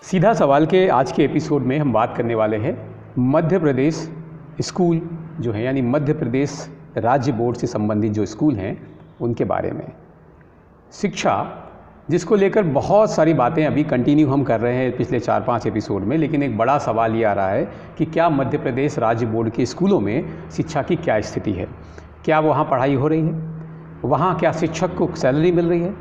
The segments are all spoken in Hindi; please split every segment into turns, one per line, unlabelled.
सीधा सवाल के आज के एपिसोड में हम बात करने वाले हैं मध्य प्रदेश स्कूल जो है, यानी मध्य प्रदेश राज्य बोर्ड से संबंधित जो स्कूल हैं उनके बारे में। शिक्षा जिसको लेकर बहुत सारी बातें अभी कंटिन्यू हम कर रहे हैं पिछले 4-5 एपिसोड में, लेकिन एक बड़ा सवाल ये आ रहा है कि क्या मध्य प्रदेश राज्य बोर्ड के स्कूलों में शिक्षा की क्या स्थिति है। क्या वहाँ पढ़ाई हो रही है, वहाँ क्या शिक्षक को सैलरी मिल रही है,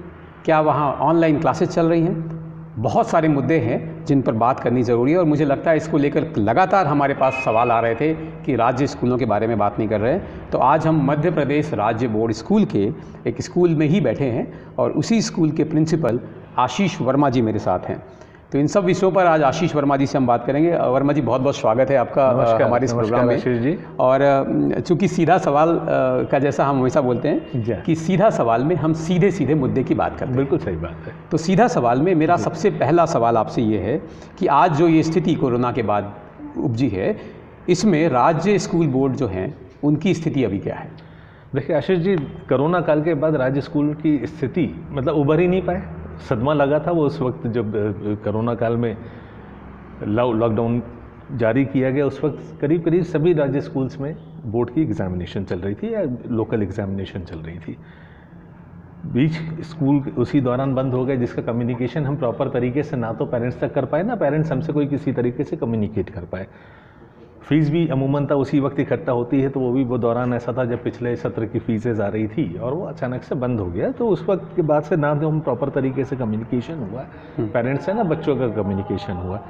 क्या वहाँ ऑनलाइन क्लासेस चल रही हैं। बहुत सारे मुद्दे हैं जिन पर बात करनी ज़रूरी है और मुझे लगता है इसको लेकर लगातार हमारे पास सवाल आ रहे थे कि राज्य स्कूलों के बारे में बात नहीं कर रहे हैं। तो आज हम मध्य प्रदेश राज्य बोर्ड स्कूल के एक स्कूल में ही बैठे हैं और उसी स्कूल के प्रिंसिपल आशीष वर्मा जी मेरे साथ हैं। तो इन सब विषयों पर आज आशीष वर्मा जी से हम बात करेंगे। वर्मा जी, बहुत बहुत स्वागत है आपका हमारे इस प्रोग्राम में।
आशीष जी।
और चूँकि सीधा सवाल का जैसा हम हमेशा बोलते हैं कि सीधा सवाल में हम सीधे सीधे मुद्दे की बात करते हैं।
बिल्कुल सही बात है।
तो सीधा सवाल में मेरा सबसे पहला सवाल आपसे ये है कि आज जो ये स्थिति कोरोना के बाद उपजी है, इसमें राज्य स्कूल बोर्ड जो हैं उनकी स्थिति अभी क्या है?
देखिए आशीष जी, कोरोना काल के बाद राज्य स्कूल की स्थिति मतलब उभर ही नहीं पाए। सदमा लगा था वो उस वक्त जब कोरोना काल में लॉकडाउन जारी किया गया। उस वक्त करीब करीब सभी राज्य स्कूल्स में बोर्ड की एग्जामिनेशन चल रही थी या लोकल एग्जामिनेशन चल रही थी। बीच स्कूल उसी दौरान बंद हो गए, जिसका कम्युनिकेशन हम प्रॉपर तरीके से ना तो पेरेंट्स तक कर पाए, ना पेरेंट्स हमसे कोई किसी तरीके से कम्युनिकेट कर पाए। फीस भी अमूमन था उसी वक्त इकट्ठा होती है, तो वो दौरान ऐसा था जब पिछले सत्र की फीसेज आ रही थी और वो अचानक से बंद हो गया। तो उस वक्त के बाद से ना तो हम प्रॉपर तरीके से कम्युनिकेशन हुआ पेरेंट्स से, ना बच्चों का कम्युनिकेशन हुआ।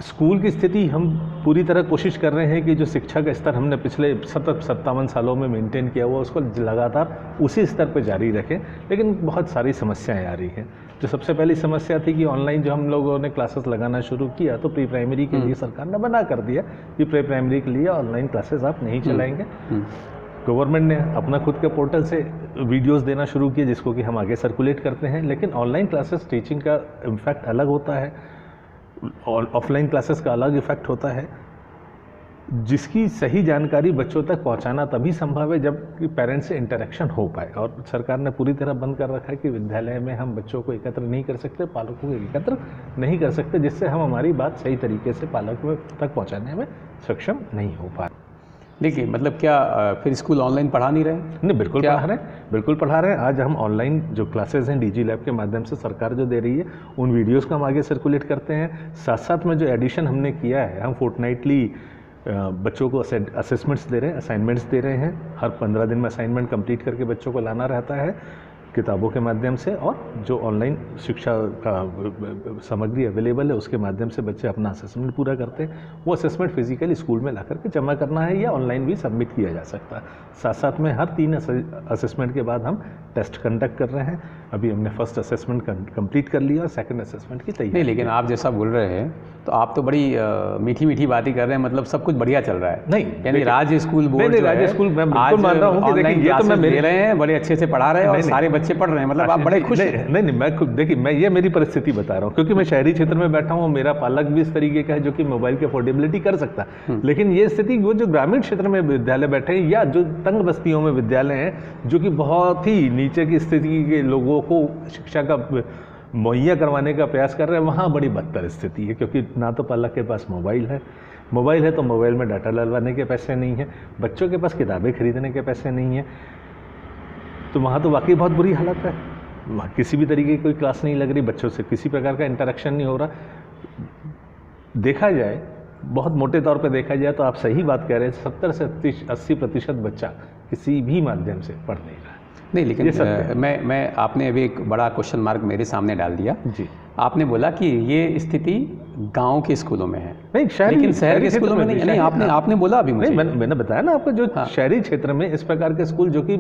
स्कूल की स्थिति हम पूरी तरह कोशिश कर रहे हैं कि जो शिक्षा का स्तर हमने पिछले 57 सालों में मेंटेन किया हुआ उसको लगातार उसी स्तर पर जारी रखें, लेकिन बहुत सारी समस्याएं आ रही हैं। जो सबसे पहली समस्या थी कि ऑनलाइन जो हम लोगों ने क्लासेस लगाना शुरू किया, तो प्री प्राइमरी के लिए सरकार ने मना कर दिया कि प्री प्राइमरी के लिए ऑनलाइन क्लासेस आप नहीं चलाएंगे। गवर्नमेंट ने अपना खुद के पोर्टल से वीडियोस देना शुरू किए, जिसको कि हम आगे सर्कुलेट करते हैं। लेकिन ऑनलाइन क्लासेस टीचिंग का इम्पैक्ट अलग होता है और ऑफलाइन क्लासेस का अलग इफेक्ट होता है, जिसकी सही जानकारी बच्चों तक पहुंचाना तभी संभव है जब कि पेरेंट्स से इंटरेक्शन हो पाए। और सरकार ने पूरी तरह बंद कर रखा है कि विद्यालय में हम बच्चों को एकत्र नहीं कर सकते, पालकों को एकत्र नहीं कर सकते, जिससे हम हमारी बात सही तरीके से पालकों तक पहुंचाने में सक्षम नहीं हो पा रहे।
देखिए, मतलब क्या फिर स्कूल ऑनलाइन पढ़ा नहीं रहे?
नहीं, बिल्कुल पढ़ा रहे हैं, बिल्कुल पढ़ा रहे हैं। आज हम ऑनलाइन जो क्लासेस हैं डिजी लैब के माध्यम से सरकार जो दे रही है, उन वीडियोस को हम आगे सर्कुलेट करते हैं। साथ साथ में जो एडिशन हमने किया है, हम फोर्टनाइटली बच्चों को असेसमेंट्स दे रहे हैं, असाइनमेंट्स दे रहे हैं। हर 15 दिन में असाइनमेंट कंप्लीट करके बच्चों को लाना रहता है किताबों के माध्यम से, और जो ऑनलाइन शिक्षा का सामग्री अवेलेबल है उसके माध्यम से बच्चे अपना असेसमेंट पूरा करते हैं। वो असेसमेंट फिजिकली स्कूल में ला करके जमा करना है या ऑनलाइन भी सबमिट किया जा सकता है। साथ साथ में हर 3 असेसमेंट के बाद हम टेस्ट कंडक्ट कर रहे हैं। अभी हमने फर्स्ट असेसमेंट कंप्लीट कर लिया और सेकंड असेसमेंट की तैयारी।
नहीं, लेकिन आप जैसा बोल रहे हैं तो आप तो बड़ी मीठी मीठी बातें कर रहे हैं, मतलब सब कुछ बढ़िया चल रहा है।
नहीं,
यानी राज्य स्कूल बोर्ड जो
राज्य
है
स्कूल मैं
आज
बिल्कुल मान रहा हूँ कि
ऑनलाइन
देखिए, ये तो मैं
क्लासेस ले रहे हैं, बड़े अच्छे से पढ़ा रहे हैं और सारे बच्चे पढ़ रहे हैं, मतलब आप बड़े खुश हैं।
नहीं, मैं खुद देखिए, मैं ये मेरी परिस्थिति बता रहा हूँ क्योंकि मैं शहरी क्षेत्र में बैठा हूँ। मेरा पालक भी इस तरीके का है जो कि मोबाइल की अफोर्डेबिलिटी कर सकता है। लेकिन ये स्थिति वो जो ग्रामीण क्षेत्र में विद्यालय बैठे हैं या जो तंग बस्तियों में विद्यालय हैं, जो कि बहुत ही नीचे की स्थिति के लोगों को शिक्षा का मुहैया करवाने का प्रयास कर रहे हैं, वहाँ बड़ी बदतर स्थिति है। क्योंकि ना तो पालक के पास मोबाइल है तो मोबाइल में डाटा डलवाने के पैसे नहीं है, बच्चों के पास किताबें खरीदने के पैसे नहीं है। तो वहाँ तो वाकई बहुत बुरी हालत है। वहाँ किसी भी तरीके की कोई क्लास नहीं लग रही, बच्चों से किसी प्रकार का इंटरेक्शन नहीं हो रहा। देखा जाए, बहुत मोटे तौर पे देखा जाए तो आप सही बात कह रहे हैं, 70 से 80% बच्चा किसी भी माध्यम से पढ़ नहीं रहा है।
नहीं, लेकिन मैं आपने अभी एक बड़ा क्वेश्चन मार्क मेरे सामने डाल दिया जी। आपने बोला कि ये स्थिति गांव के स्कूलों में है,
नहीं
लेकिन शहर के स्कूलों में नहीं। आपने बोला अभी मुझे,
मैंने बताया ना आपको, जो शहरी क्षेत्र में इस प्रकार के स्कूल जो कि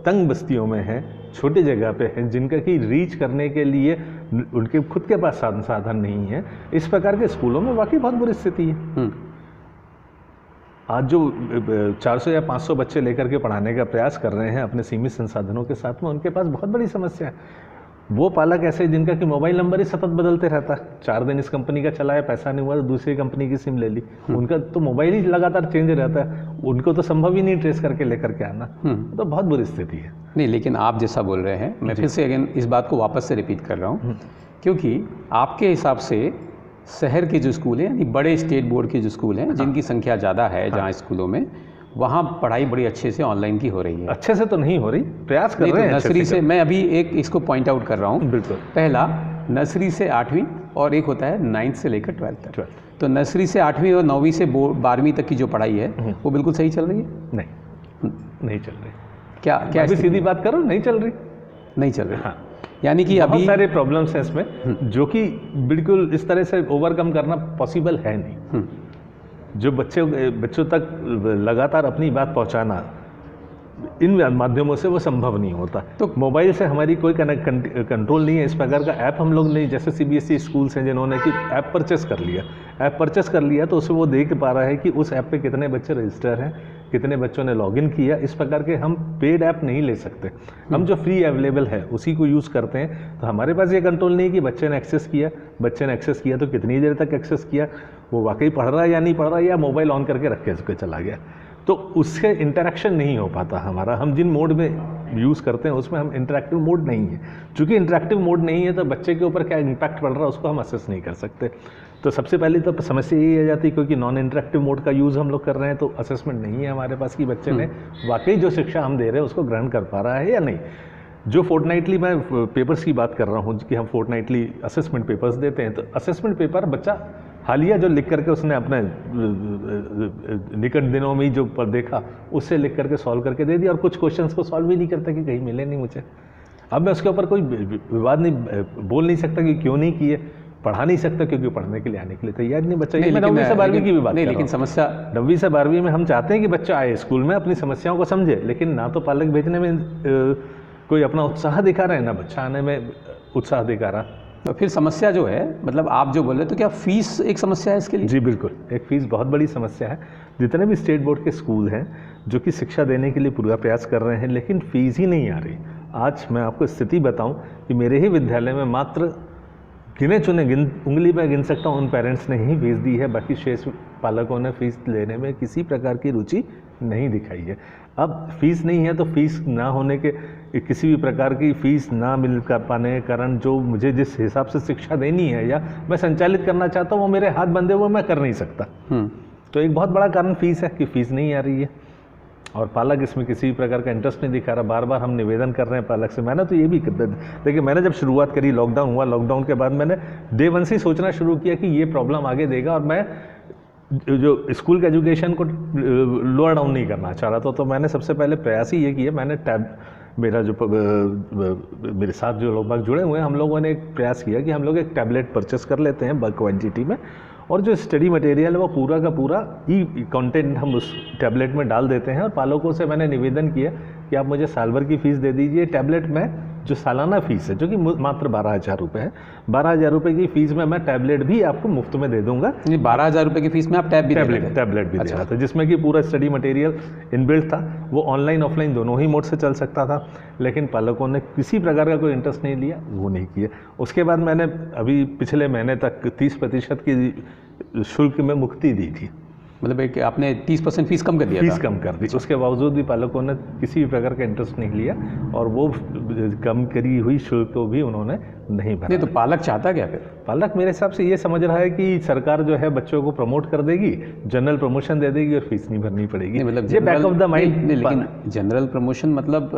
तंग बस्तियों में हैं, छोटी जगह पे हैं, जिनका कि रीच करने के लिए उनके खुद के पास साधन नहीं है, इस प्रकार के स्कूलों में वाकई बहुत बुरी स्थिति है। आज जो 400 या 500 बच्चे लेकर के पढ़ाने का प्रयास कर रहे हैं अपने सीमित संसाधनों के साथ में, उनके पास बहुत बड़ी समस्या है। वो पालक ऐसे जिनका कि मोबाइल नंबर ही सतत बदलते रहता है, 4 दिन इस कंपनी का चला है, पैसा नहीं हुआ तो दूसरी कंपनी की सिम ले ली, उनका तो मोबाइल ही लगातार चेंज रहता है, उनको तो संभव ही नहीं ट्रेस करके लेकर के आना। तो बहुत बुरी स्थिति है।
नहीं, लेकिन आप जैसा बोल रहे हैं, मैं फिर से अगेन इस बात को वापस से रिपीट कर रहा हूँ, क्योंकि आपके हिसाब से शहर के जो स्कूल हैं, यानी बड़े स्टेट बोर्ड के जो स्कूल हैं, जिनकी संख्या ज़्यादा है जहाँ स्कूलों में, वहाँ पढ़ाई बड़ी अच्छे से ऑनलाइन की हो रही है।
अच्छे से तो नहीं हो रही, प्रयास कर रहे हैं
नर्सरी से मैं अभी एक इसको पॉइंट आउट कर रहा हूँ।
बिल्कुल।
पहला नर्सरी से 8वीं और एक होता है 9th से लेकर 12th तक। तो नर्सरी से 8वीं और 9वीं से 12वीं तक की जो पढ़ाई है वो बिल्कुल सही चल रही है?
नहीं चल रही।
क्या क्या
अभी सीधी बात करो, नहीं चल रही,
नहीं चल रही।
हाँ,
यानी कि
बहुत
अभी
सारे प्रॉब्लम्स हैं इसमें जो कि बिल्कुल इस तरह से ओवरकम करना पॉसिबल है नहीं। जो बच्चों तक लगातार अपनी बात पहुंचाना इन माध्यमों से वो संभव नहीं होता। तो मोबाइल से हमारी कोई कंट्रोल नहीं है। इस प्रकार का ऐप हम लोग नहीं, जैसे सीबीएसई स्कूल्स हैं जिन्होंने कि ऐप परचेस कर लिया तो उससे वो देख पा रहा है कि उस ऐप पे कितने बच्चे रजिस्टर हैं, कितने बच्चों ने लॉगिन किया। इस प्रकार के हम पेड ऐप नहीं ले सकते, हम जो फ्री अवेलेबल है उसी को यूज़ करते हैं। तो हमारे पास ये कंट्रोल नहीं है कि बच्चे ने एक्सेस किया तो कितनी देर तक एक्सेस किया, वो वाकई पढ़ रहा है या नहीं पढ़ रहा है, या मोबाइल ऑन करके रख के चला गया। तो उससे इंटरेक्शन नहीं हो पाता हमारा। हम जिन मोड में यूज़ करते हैं उसमें हम इंटरेक्टिव मोड नहीं है। चूँकि इंटरेक्टिव मोड नहीं है तो बच्चे के ऊपर क्या इम्पैक्ट पड़ रहा है उसको हम असेस नहीं कर सकते। तो सबसे पहले तो समस्या यही आ जाती है, क्योंकि नॉन इंटरेक्टिव मोड का यूज़ हम लोग कर रहे हैं तो असेसमेंट नहीं है हमारे पास कि बच्चे ने वाकई जो शिक्षा हम दे रहे हैं उसको ग्रहण कर पा रहा है या नहीं। जो फोर्टनाइटली मैं पेपर्स की बात कर रहा हूँ कि हम फोर्टनाइटली असेसमेंट पेपर्स देते हैं, तो असेसमेंट पेपर बच्चा हालिया जो लिख करके उसने अपने निकट दिनों में जो देखा उससे लिख करके सॉल्व करके दे दिया, और कुछ क्वेश्चंस को सॉल्व भी नहीं करता कि कहीं मिले नहीं मुझे। अब मैं उसके ऊपर कोई विवाद नहीं बोल नहीं सकता कि क्यों नहीं किए, पढ़ा नहीं सकता क्योंकि पढ़ने के लिए आने के लिए तैयार नहीं बच्चा। 9वीं से 12वीं की भी बात नहीं,
लेकिन समस्या
9वीं से 12वीं में हम चाहते हैं कि बच्चा आए स्कूल में, अपनी समस्याओं को समझे, लेकिन ना तो पालक भेजने में कोई अपना उत्साह दिखा रहे हैं, ना बच्चा आने में उत्साह दिखा रहा।
तो फिर समस्या जो है, मतलब आप जो बोल रहे, तो क्या फीस एक समस्या है इसके लिए?
जी बिल्कुल, एक फीस बहुत बड़ी समस्या है। जितने भी स्टेट बोर्ड के स्कूल हैं जो कि शिक्षा देने के लिए पूरा प्रयास कर रहे हैं, लेकिन फीस ही नहीं आ रही। आज मैं आपको स्थिति बताऊं कि मेरे ही विद्यालय में मात्र गिने चुने उंगली पर गिन सकता हूँ उन पेरेंट्स ने ही फीस दी है, बाकी शेष पालकों ने फीस लेने में किसी प्रकार की रुचि नहीं दिखाई है। अब फीस नहीं है तो फीस ना होने के, किसी भी प्रकार की फीस ना मिल कर पाने के कारण जो मुझे जिस हिसाब से शिक्षा देनी है या मैं संचालित करना चाहता हूँ वो मेरे हाथ बंधे हुए मैं कर नहीं सकता। तो एक बहुत बड़ा कारण फीस है कि फीस नहीं आ रही है और पालक इसमें किसी भी प्रकार का इंटरेस्ट नहीं दिखा रहा। बार बार हम निवेदन कर रहे हैं पालक से। मैंने तो ये भी देखिए, मैंने जब शुरुआत करी, लॉकडाउन हुआ, लॉकडाउन के बाद मैंने डे 1 से सोचना शुरू किया कि ये प्रॉब्लम आगे देगा और मैं जो स्कूल के एजुकेशन को लोअर डाउन नहीं करना चाह रहा था। तो मैंने सबसे पहले प्रयास ही ये किया, मैंने मेरा जो मेरे साथ जो लोग बाग जुड़े हुए हैं, हम लोगों ने एक प्रयास किया कि हम लोग एक टैबलेट परचेस कर लेते हैं बल्क क्वांटिटी में, और जो स्टडी मटेरियल है वो पूरा का पूरा ई कंटेंट हम उस टैबलेट में डाल देते हैं। और पालकों से मैंने निवेदन किया कि आप मुझे साल भर की फ़ीस दे दीजिए। टैबलेट में जो सालाना फ़ीस है जो कि मात्र 12,000 रुपये है, 12,000 रुपये की फ़ीस में मैं टैबलेट भी आपको मुफ्त में दे दूंगा।
12,000 रुपये की फ़ीस में आप टैबलेट
भी दे रहा था, जिसमें कि पूरा स्टडी मटेरियल इनबिल्ट था। वो ऑनलाइन ऑफलाइन दोनों ही मोड से चल सकता था, लेकिन पालकों ने किसी प्रकार का कोई इंटरेस्ट नहीं लिया, वो नहीं किया। उसके बाद मैंने अभी पिछले महीने तक 30% की शुल्क में मुक्ति दी थी।
मतलब एक आपने 30% फीस कम कर दिया,
फीस कम कर दी। उसके बावजूद भी पालकों ने किसी भी प्रकार का इंटरेस्ट नहीं लिया और वो कम करी हुई शुल्क को भी उन्होंने नहीं भरा।
नहीं तो पालक चाहता क्या फिर?
पालक मेरे हिसाब से ये समझ रहा है कि सरकार जो है बच्चों को प्रमोट कर देगी, जनरल प्रमोशन दे देगी और फीस नहीं भरनी पड़ेगी।
मतलब
ये बैक ऑफ द माइंड।
लेकिन जनरल प्रमोशन मतलब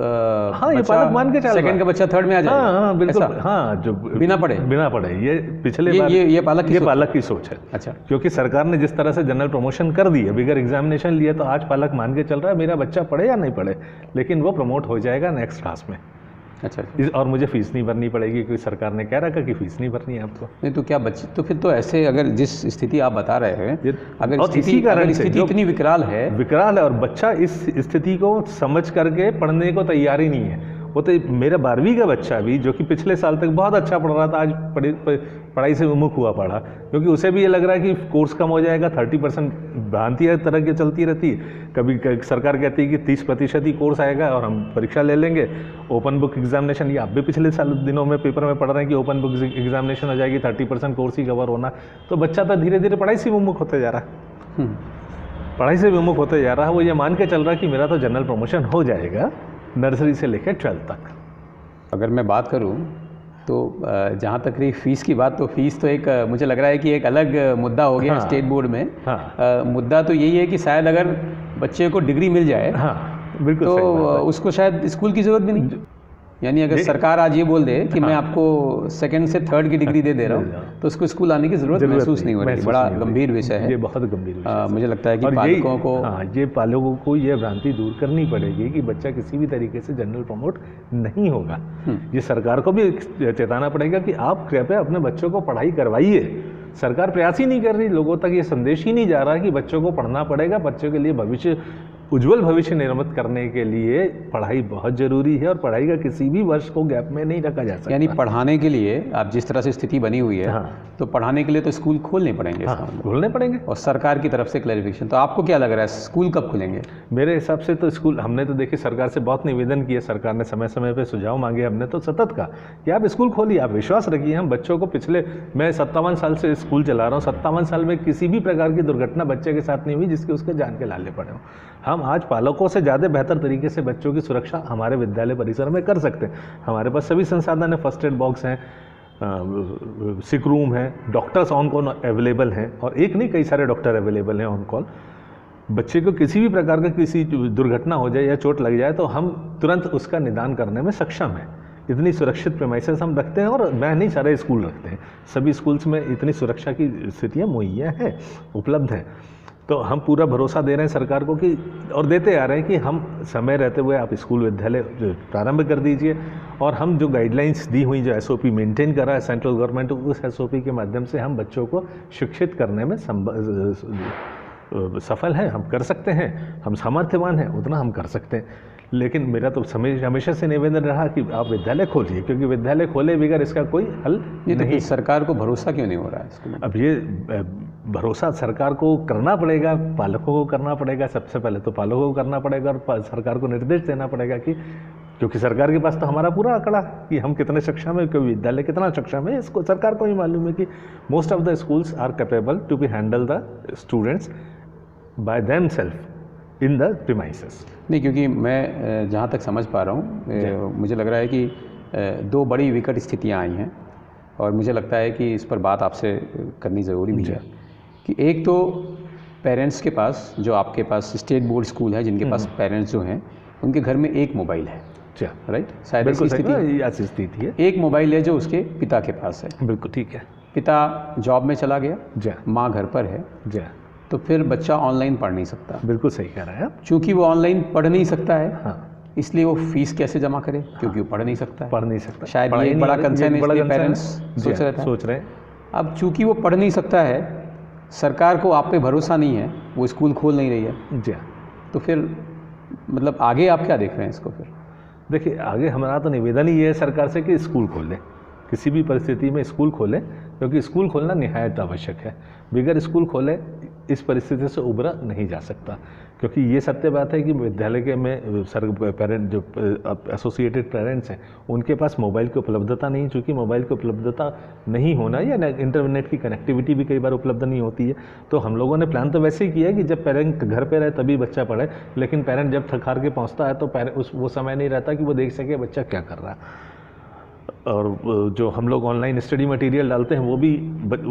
हाँ, ये पालक मान के चल रहा है,
सेकंड का बच्चा थर्ड में आ जाएगा।
हाँ बिल्कुल, हाँ, जो बिना पढ़े ये पिछले बार
ये पालक
की सोच है।
अच्छा,
क्योंकि सरकार ने जिस तरह से जनरल प्रमोशन कर दी है, बिगर एग्जामिनेशन लिए, तो आज पालक मान के चल रहा है मेरा बच्चा पढ़े या नहीं पढ़े, लेकिन वो प्रमोट हो जाएगा नेक्स्ट क्लास में।
अच्छा,
और मुझे फीस नहीं भरनी पड़ेगी क्योंकि सरकार ने कह रखा कि फीस नहीं भरनी है आपको।
नहीं तो क्या बच्चे, तो फिर तो ऐसे अगर जिस स्थिति आप बता रहे हैं, अगर स्थिति इतनी विकराल है
और बच्चा इस स्थिति को समझ करके पढ़ने को तैयार ही नहीं है, वो तो मेरा 12वीं का बच्चा भी जो कि पिछले साल तक बहुत अच्छा पढ़ रहा था, आज पढ़ाई से विमुख हुआ पड़ा, क्योंकि उसे भी ये लग रहा है कि कोर्स कम हो जाएगा। 30% भ्रांतियाँ तरह की चलती रहती है। कभी सरकार कहती है कि 30% ही कोर्स आएगा और हम परीक्षा ले लेंगे। ओपन बुक एग्जामिनेशन, ये आप भी पिछले साल दिनों में पेपर में पढ़ रहे हैं कि ओपन बुक एग्जामिनेशन हो जाएगी, 30% कोर्स ही कवर होना। तो बच्चा तो धीरे धीरे पढ़ाई से विमुख होते जा रहा है, पढ़ाई से विमुख होते जा रहा है। वो ये मान के चल रहा है कि मेरा तो जनरल प्रमोशन हो जाएगा नर्सरी से लेकर 12th तक।
अगर मैं बात करूं तो जहाँ तक रही फीस की बात, तो फीस तो एक मुझे लग रहा है कि एक अलग मुद्दा हो गया।
हाँ,
स्टेट बोर्ड में
हाँ,
मुद्दा तो यही है कि शायद अगर बच्चे को डिग्री मिल जाए,
हाँ, बिल्कुल
तो
सही बात है।
उसको शायद स्कूल की ज़रूरत भी नहीं। यानी अगर सरकार आज ये बोल दे कि मैं आपको 2nd से 3rd की डिग्री दे रहा हूँ, तो उसको स्कूल आने की ज़रूरत महसूस नहीं हो रही। बड़ा गंभीर विषय है,
ये बहुत गंभीर विषय है।
मुझे लगता है कि
और
पालकों को,
हाँ, ये पालकों को ये भ्रांति दूर करनी पड़ेगी कि बच्चा किसी भी तरीके से जनरल प्रमोट नहीं होगा। ये सरकार को भी चेताना पड़ेगा कि आप कृपया अपने बच्चों को पढ़ाई करवाइए। सरकार प्रयास ही नहीं कर रही, लोगों तक ये संदेश ही नहीं जा रहा कि बच्चों को पढ़ना पड़ेगा। बच्चों के लिए भविष्य, उज्जवल भविष्य निर्मित करने के लिए पढ़ाई बहुत जरूरी है और पढ़ाई का किसी भी वर्ष को गैप में नहीं रखा जा सकता।
यानी पढ़ाने के लिए आप जिस तरह से स्थिति बनी हुई है,
हाँ,
तो पढ़ाने के लिए तो स्कूल खोलने पड़ेंगे।
हाँ, खोलने पड़ेंगे।
और सरकार की तरफ से क्लैरिफिकेशन, तो आपको क्या लग रहा है स्कूल कब खुलेंगे?
मेरे हिसाब से तो स्कूल, हमने तो देखिए सरकार से बहुत निवेदन किया, सरकार ने समय समय पे सुझाव मांगे, हमने तो सतत कहा कि आप स्कूल खोलिए, आप विश्वास रखिए। हम बच्चों को मैं 57 साल से स्कूल चला रहा हूँ, 57 साल में किसी भी प्रकार की दुर्घटना बच्चे के साथ नहीं हुई जिसके उसके जान के लाले पड़े हों। हम आज पालकों से ज़्यादा बेहतर तरीके से बच्चों की सुरक्षा हमारे विद्यालय परिसर में कर सकते हैं। हमारे पास सभी संसाधन है, फर्स्ट एड बॉक्स हैं, सिक रूम है, डॉक्टर्स ऑन कॉल अवेलेबल हैं, और एक नहीं कई सारे डॉक्टर अवेलेबल हैं ऑन कॉल। बच्चे को किसी भी प्रकार का किसी दुर्घटना हो जाए या चोट लग जाए तो हम तुरंत उसका निदान करने में सक्षम हैं। इतनी सुरक्षित प्रेमाइसेस हम रखते हैं, और मैं नहीं, सारे स्कूल रखते हैं। सभी स्कूल्स में इतनी सुरक्षा की स्थितियाँ मुहैया हैं, उपलब्ध हैं। तो हम पूरा भरोसा दे रहे हैं सरकार को कि, और देते आ रहे हैं कि हम समय रहते हुए आप स्कूल विद्यालय प्रारंभ कर दीजिए। और हम जो गाइडलाइंस दी हुई, जो एसओपी मेंटेन कर रहा है सेंट्रल गवर्नमेंट, उस एसओपी के माध्यम से हम बच्चों को शिक्षित करने में सफल हैं। हम कर सकते हैं, हम सामर्थ्यवान हैं, उतना हम कर सकते हैं। लेकिन मेरा तो हमेशा से निवेदन रहा कि आप विद्यालय खोलिए, क्योंकि विद्यालय खोले बगैर इसका कोई हल नहीं।
सरकार को भरोसा क्यों नहीं हो रहा है इसको?
अब ये भरोसा सरकार को करना पड़ेगा, पालकों को करना पड़ेगा। सबसे पहले तो पालकों को करना पड़ेगा और सरकार को निर्देश देना पड़ेगा कि, क्योंकि सरकार के पास तो हमारा पूरा आंकड़ा कि हम कितने सक्षम है, कोई विद्यालय कितना सक्षम है, इसको सरकार को ही मालूम है कि most of the schools are capable to be handle the students by themselves in the premises.
नहीं, क्योंकि मैं जहाँ तक समझ पा रहा हूँ, मुझे लग रहा है कि 2 बड़ी विकट स्थितियाँ आई हैं, और मुझे लगता है कि इस पर बात आपसे करनी ज़रूरी भी है। कि एक तो पेरेंट्स के पास, जो आपके पास स्टेट बोर्ड स्कूल है जिनके पास पेरेंट्स जो हैं, उनके घर में एक मोबाइल है, राइट? शायद ऐसी
स्थिति है।
एक मोबाइल है जो उसके पिता के पास है।
बिल्कुल ठीक है।
पिता जॉब में चला गया, माँ घर पर है, तो फिर बच्चा ऑनलाइन पढ़ नहीं सकता।
बिल्कुल सही कह रहा है आप।
चूँकि वो ऑनलाइन पढ़ नहीं सकता है,
हाँ,
इसलिए वो फीस कैसे जमा करे, क्योंकि वो पढ़ नहीं सकता है।
पढ़ नहीं सकता,
शायद ये बड़ा कंसर्न है, पेरेंट्स सोच रहे हैं। अब चूँकि वो पढ़ नहीं सकता है, सरकार को आप पे भरोसा नहीं है, वो स्कूल खोल नहीं रही है, तो फिर मतलब आगे आप क्या देख रहे हैं इसको? फिर
देखिए, आगे हमारा तो निवेदन ही है सरकार से कि स्कूल खोलें, किसी भी परिस्थिति में स्कूल खोलें, क्योंकि स्कूल खोलना निहायत आवश्यक है। बगैर स्कूल खोले इस परिस्थिति से उबरा नहीं जा सकता, क्योंकि ये सत्य बात है कि विद्यालय के में पेरेंट, जो एसोसिएटेड पेरेंट्स हैं, उनके पास मोबाइल की उपलब्धता नहीं। चूँकि मोबाइल की उपलब्धता नहीं होना या इंटरनेट की कनेक्टिविटी भी कई बार उपलब्ध नहीं होती है, तो हम लोगों ने प्लान तो वैसे ही किया है कि जब पेरेंट घर पे रहे तभी बच्चा पढ़े। लेकिन पेरेंट जब थक हार के पहुँचता है तो वो समय नहीं रहता कि वो देख सके बच्चा क्या कर रहा है। और जो हम लोग ऑनलाइन स्टडी मटेरियल डालते हैं,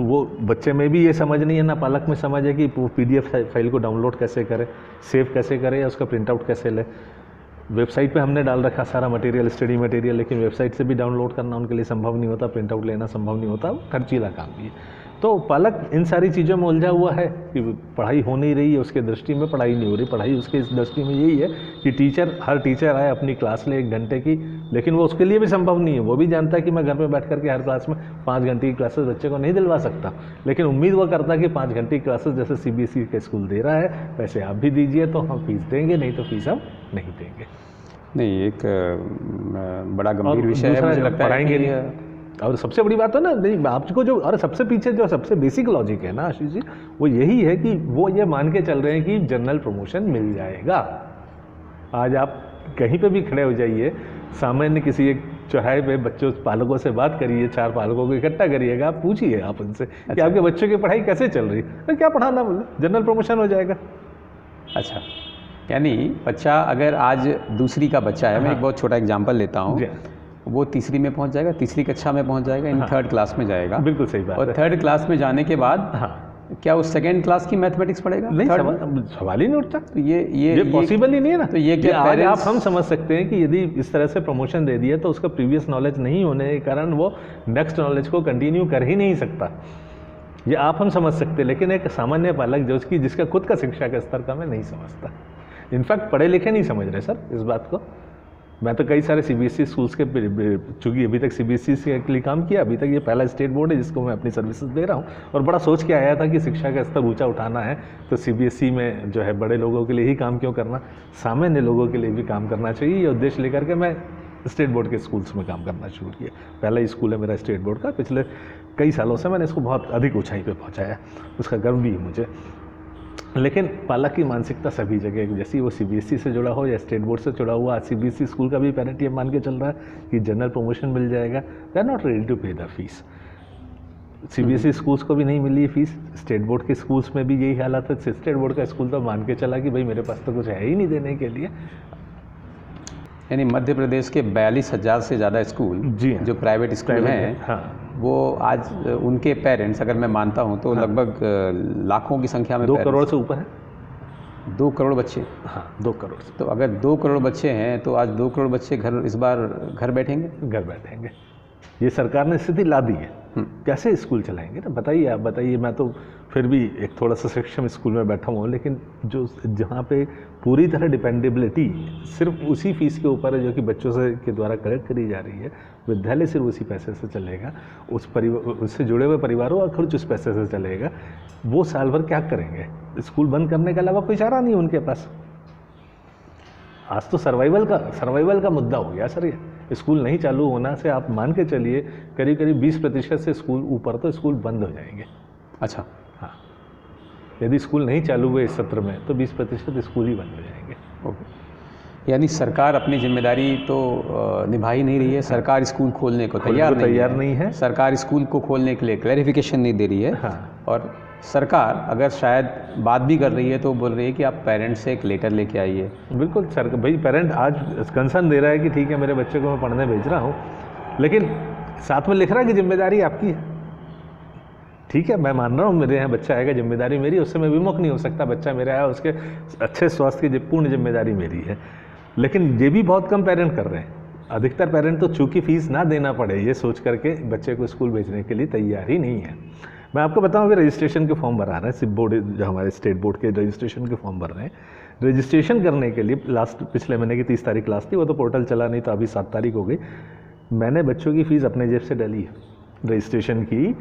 वो बच्चे में भी ये समझ नहीं है, ना पालक में समझ है कि PDF फाइल को डाउनलोड कैसे करें, सेव कैसे करें, या उसका प्रिंट आउट कैसे लें। वेबसाइट पे हमने डाल रखा सारा मटेरियल, स्टडी मटेरियल, लेकिन वेबसाइट से भी डाउनलोड करना उनके लिए संभव नहीं होता, प्रिंट आउट लेना संभव नहीं होता, खर्चीला काम भी है। तो पालक इन सारी चीज़ों में उलझा हुआ है कि पढ़ाई हो नहीं रही है, उसके दृष्टि में पढ़ाई नहीं हो रही। पढ़ाई उसके इस दृष्टि में यही है कि हर टीचर आए, अपनी क्लास ले 1 घंटे की, लेकिन वो उसके लिए भी संभव नहीं है। वो भी जानता है कि मैं घर पे बैठ करके हर क्लास में 5 घंटे की क्लासेस बच्चे को नहीं दिलवा सकता, लेकिन उम्मीद वो करता है कि 5 घंटे की क्लासेस जैसे CBSE का स्कूल दे रहा है वैसे आप भी दीजिए, तो हम फीस देंगे, नहीं तो फीस हम नहीं देंगे।
नहीं, एक बड़ा गंभीर विषय है, मुझे लगता है
पढ़ाएंगे
कि
नहीं। और सबसे बड़ी बात है ना, नहीं आपको जो, और सबसे पीछे जो सबसे बेसिक लॉजिक है ना आशीष जी, वो यही है कि वो ये मान के चल रहे हैं कि जनरल प्रमोशन मिल जाएगा। आज आप कहीं पे भी खड़े हो जाइए, सामान्य किसी एक चौराहे पे बच्चों पालकों से बात करिए, 4 पालकों को इकट्ठा करिएगा, आप पूछिए आप उनसे कि आपके बच्चों की पढ़ाई कैसे चल रही है, तो क्या पढ़ाना, बोले जनरल प्रमोशन हो जाएगा।
अच्छा, यानी बच्चा अगर आज दूसरी का बच्चा है, मैं एक बहुत छोटा एग्जांपल लेता हूँ, वो तीसरी में पहुँच जाएगा, तीसरी कक्षा में पहुँच जाएगा, इन 3rd क्लास में जाएगा।
बिल्कुल सही बात
और
है।
3rd क्लास में जाने के बाद क्या वो 2nd क्लास की मैथमेटिक्स पढ़ेगा?
नहीं, सवाल ही नहीं उठता।
तो ये
पॉसिबल ही नहीं है ना।
तो ये क्या
आज आप हम समझ सकते हैं कि यदि इस तरह से प्रमोशन दे दिया तो उसका प्रीवियस नॉलेज नहीं होने के कारण वो नेक्स्ट नॉलेज को कंटिन्यू कर ही नहीं सकता, ये आप हम समझ सकते हैं। लेकिन एक सामान्य पालक जिसका खुद का शिक्षा का स्तर कम है, नहीं समझता। इनफैक्ट पढ़े लिखे नहीं समझ रहे सर इस बात को। मैं तो कई सारे CBSE स्कूल्स के, चूँकि अभी तक CBSE के लिए काम किया, अभी तक ये पहला स्टेट बोर्ड है जिसको मैं अपनी सर्विसेज दे रहा हूँ, और बड़ा सोच के आया था कि शिक्षा का स्तर ऊंचा उठाना है तो CBSE में जो है बड़े लोगों के लिए ही काम क्यों करना, सामान्य लोगों के लिए भी काम करना चाहिए, ये उद्देश्य लेकर के मैं स्टेट बोर्ड के स्कूल्स में काम करना शुरू किया। पहला ही स्कूल है मेरा स्टेट बोर्ड का, पिछले कई सालों से मैंने इसको बहुत अधिक ऊँचाई पर पहुँचाया, उसका गर्व भी है मुझे। लेकिन पालक की मानसिकता सभी जगह, जैसे वो CBSE से जुड़ा हो या स्टेट बोर्ड से जुड़ा हुआ, आज CBSE स्कूल का भी पेरेंट ये मान के चल रहा है कि जनरल प्रमोशन मिल जाएगा। They are not ready to pay the fees. CBSE schools को भी नहीं मिली फीस, स्टेट बोर्ड के स्कूल्स में भी यही हालत है। स्टेट बोर्ड का स्कूल तो मान के चला कि भाई मेरे पास तो कुछ है ही नहीं देने के लिए।
यानी मध्य प्रदेश के 42,000 से ज़्यादा स्कूल जो प्राइवेट स्कूल हैं, वो आज उनके पेरेंट्स, अगर मैं मानता हूँ तो लगभग लाखों की संख्या में,
2 करोड़ से ऊपर है।
2 करोड़ बच्चे,
2 करोड़ से।
तो अगर 2 करोड़ बच्चे हैं तो आज 2 करोड़ बच्चे इस बार घर बैठेंगे। ये सरकार ने स्थिति ला दी है, कैसे स्कूल चलाएंगे ना, बताइए आप बताइए। मैं तो फिर भी एक थोड़ा सा सक्षम स्कूल में बैठा हूँ, लेकिन जहाँ पे पूरी तरह डिपेंडेबिलिटी सिर्फ उसी फीस के ऊपर है जो कि बच्चों से के द्वारा कलेक्ट करी जा रही है, विद्यालय सिर्फ उसी पैसे से चलेगा, उससे जुड़े हुए परिवारों का खर्च उस पैसे से चलेगा, वो साल भर क्या करेंगे? स्कूल बंद करने के अलावा कोई चारा नहीं उनके पास। आज तो सर्वाइवल का मुद्दा हो गया सर। ये स्कूल नहीं चालू होना से आप मान के चलिए करीब 20% से स्कूल ऊपर तो स्कूल बंद हो जाएंगे। अच्छा,
हाँ, यदि स्कूल नहीं चालू हुए इस सत्र में तो 20% स्कूल ही बंद हो जाएंगे।
ओके, यानी सरकार अपनी जिम्मेदारी तो निभा ही नहीं रही है। सरकार स्कूल खोलने को तैयार नहीं है। सरकार स्कूल को खोलने के लिए क्लैरिफिकेशन नहीं दे रही है।
हाँ।
और सरकार अगर शायद बात भी कर रही है तो बोल रही है कि आप पेरेंट्स से एक लेटर लेके आइए।
बिल्कुल सर, भाई पेरेंट आज कंसर्न दे रहा है कि ठीक है मेरे बच्चे को मैं पढ़ने भेज रहा हूँ, लेकिन साथ में लिख रहा है कि जिम्मेदारी आपकी है। ठीक है, मैं मान रहा हूँ मेरे यहाँ बच्चा आएगा, जिम्मेदारी मेरी, उससे मैं विमुख नहीं हो सकता। बच्चा मेरा आया, उसके अच्छे स्वास्थ्य की पूर्ण जिम्मेदारी मेरी है। लेकिन ये भी बहुत कम पेरेंट कर रहे हैं। अधिकतर पेरेंट तो चूँकि फीस ना देना पड़े ये सोच करके बच्चे को स्कूल भेजने के लिए तैयार ही नहीं है। मैं आपको बताऊं कि रजिस्ट्रेशन के फॉर्म भरा रहे हैं, सिप बोर्ड जो हमारे स्टेट बोर्ड के रजिस्ट्रेशन के फॉर्म भर रहे हैं। रजिस्ट्रेशन करने के लिए पिछले महीने की 30 तारीख लास्ट थी, वो तो पोर्टल चला नहीं, तो अभी 7 तारीख हो गई। मैंने बच्चों की फ़ीस अपने जेब से डाली है रजिस्ट्रेशन की,